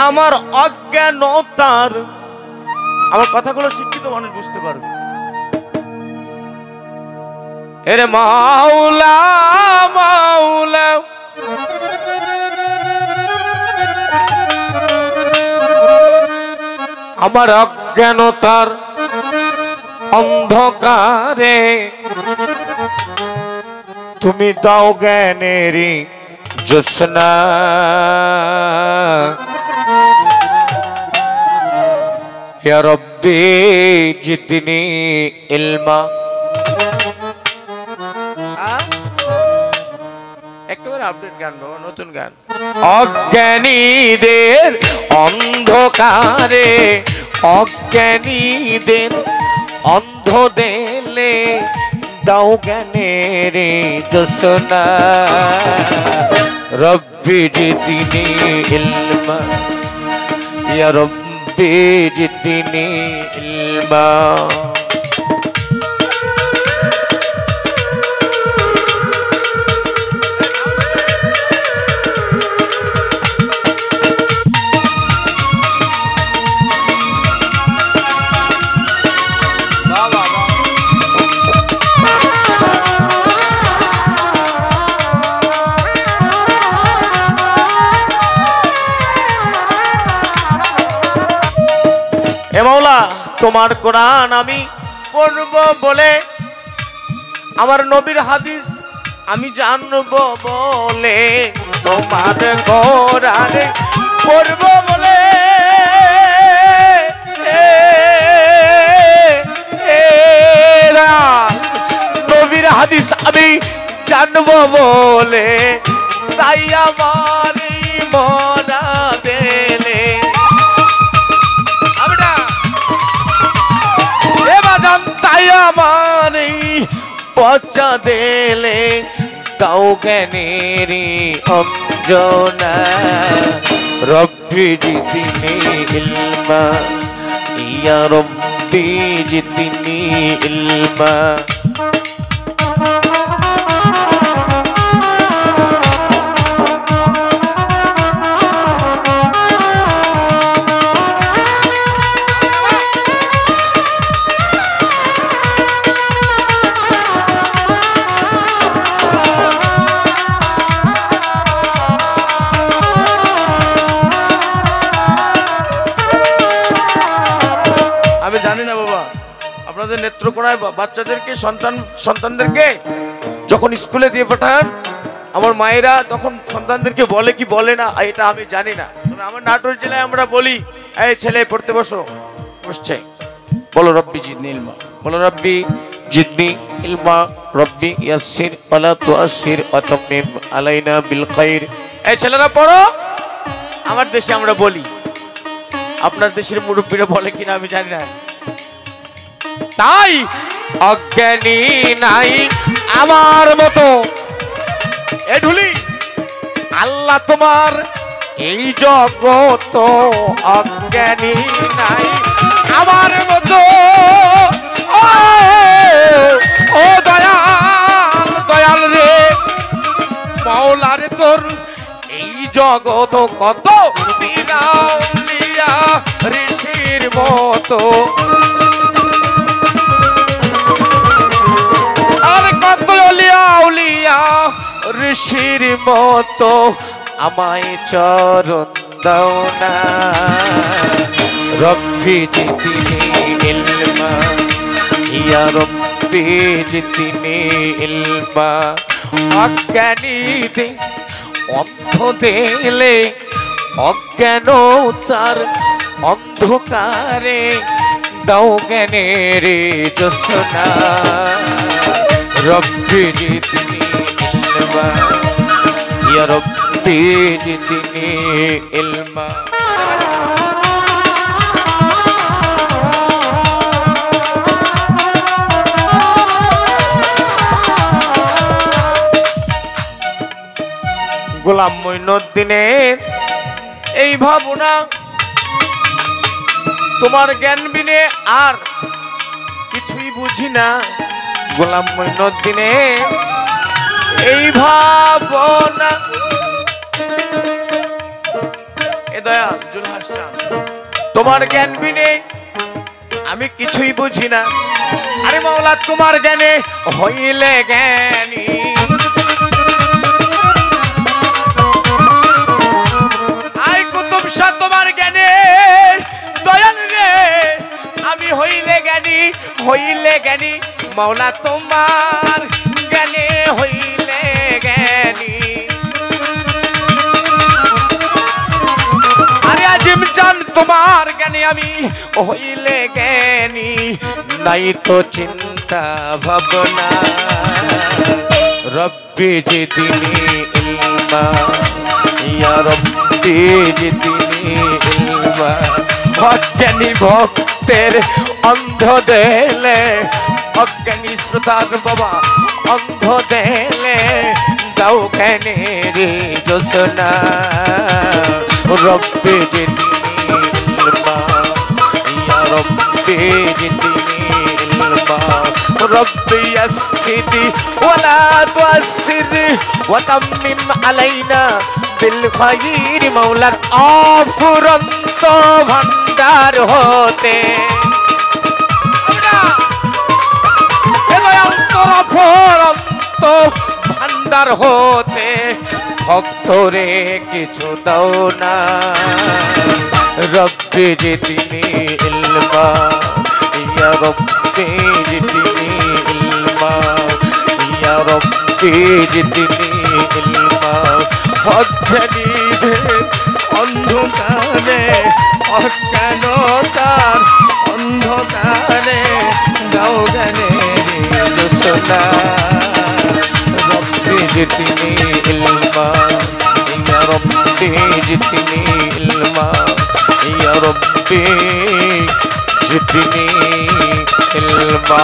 আমার অজ্ঞানতার, আমার কথাগুলো শিক্ষিত মানুষ বুঝতে পারবে। এরে মাওলা মাওলা আমার অজ্ঞানতার অন্ধকারে তুমি দাও জ্ঞানেরই জ্যোৎস্না। ইয়া রব্বি জিদনি ইলমা। একেবারে আপডেট গান, নতুন গান। অজ্ঞানীদের অন্ধকারে, অজ্ঞানীদের অন্ধ দেলে দাও জ্ঞানের জ্যোৎস্না। রব্বি জিদনি ইলমা, ইয়া রব্বি জিদনি ইলমা। হে মাওলা, তোমার কোরআন আমি পড়ব বলে, আমার নবীর হাদিস আমি জানব বলে, তোমার কোরআন পড়ব বলে, নবীর হাদিস আমি জানব বলে, তাই আমার মনা দেলে তাই আমার পচা দেলে দাও জ্ঞানেরই অঞ্জনা। রব্বি জিদনি ইলমা, ইয়া রব্বি জিদনি ইলমা। আমি জানি না বাবা, আপনাদের নেত্রকোনায় বাচ্চাদেরকে সন্তানদেরকে যখন স্কুলে দিয়ে পাঠান আমার মায়েরা, তখন সন্তানদেরকে বলে কি বলে না এটা আমি জানি না। তবে আমার নাটোর জেলায় আমরা বলি, এই ছেলে পড়তে বসো, বসছে, বলো রব্বি জিদনি ইলমা, বলো রব্বি জিদনি ইলমা, রব্বি ইয়াসসির ওয়ালা তুআসসির ওয়া তাম্মিম আলাইনা বিল খাইর। এই ছেলেরা পড়ো। আমার দেশে আমরা বলি, আপনার দেশের মুরব্বীরা বলে কিনা আমি জানি না। তাই অজ্ঞানী নাই আমার মতো। এ ঢুলি, আল্লাহ তোমার এই জগত অজ্ঞানী নাই আমার মতো। ও দয়াল দয়াল রে মাওলা রে, তোর এই জগত কত বিরাউলিয়া ঋষির মতো, আর কত উলিয়া ঋষির মতো, আমায় চরণ দাও না। রব্বি জিদনি ইলমা, ইয়া রব্বি জিদনি ইলমা। অজ্ঞানীদের অন্ধ দেলে অজ্ঞানতার অন্ধকারে দাও জ্ঞানের জ্যোৎস্না। রব্বি জিদনি ইলমা, ইয়া রব্বি জিদনি ইলমা। গোলাম মঈনুদ্দিনের এই ভাবনা, তোমার জ্ঞান বিনে আর কিছুই বুঝি না। গোলাম মঈনুদ্দিনের এই ভাবনা, এ দয়া জুলহাস চান, তোমার জ্ঞান বিনে আমি কিছুই বুঝি না। আরে মাওলা তোমার জ্ঞানে হইলে জ্ঞানী, আই কুতুব শাহ তোমার জ্ঞানে দয়াল রে আমি হইলে জ্ঞানী, হইলে জ্ঞানী মাওলা তোমার জ্ঞানে হইলে জ্ঞানী। আরে আজিম জান তোমার জ্ঞানী আমি হইলে জ্ঞানী, নাই তো চিন্তা ভাবনা রব্বি জিদনি ইলমা, ইয়া রব্বি জিদনি ইলমা। অজ্ঞানী ভক্তের অন্ধ দেলে, অজ্ঞানী শ্রোতার বাবা অন্ধ দেলে দাও জ্ঞানের যোজনা। রব্বি জিদনি ইলমা, ইয়া রব্বি জিদনি ইলমা। রব্বি ইয়াসসিরনি ওয়ালা তুআসসির ওয়াতাম্মিম আলাইনা বিল খায়র। মাওলার অফুরন্ত ভান্ডার হতে অফুরন্ত ভান্ডার হতে ভক্তরে কিছু দাও না। রব্বি জিদনি ইলমা, ইয়া রব্বি জিদনি ইলমা, ইয়া রব্বি জিদনি ইলমা। অজ্ঞানীদের অন্ধকারে, অজ্ঞানতার অন্ধকারে দাও জ্ঞানের যোজনা। রব্বি জিদনি ইলমা, ইয়া রব্বি জিদনি ইলমা, ইয়া রব্বি জিদনি ইলমা।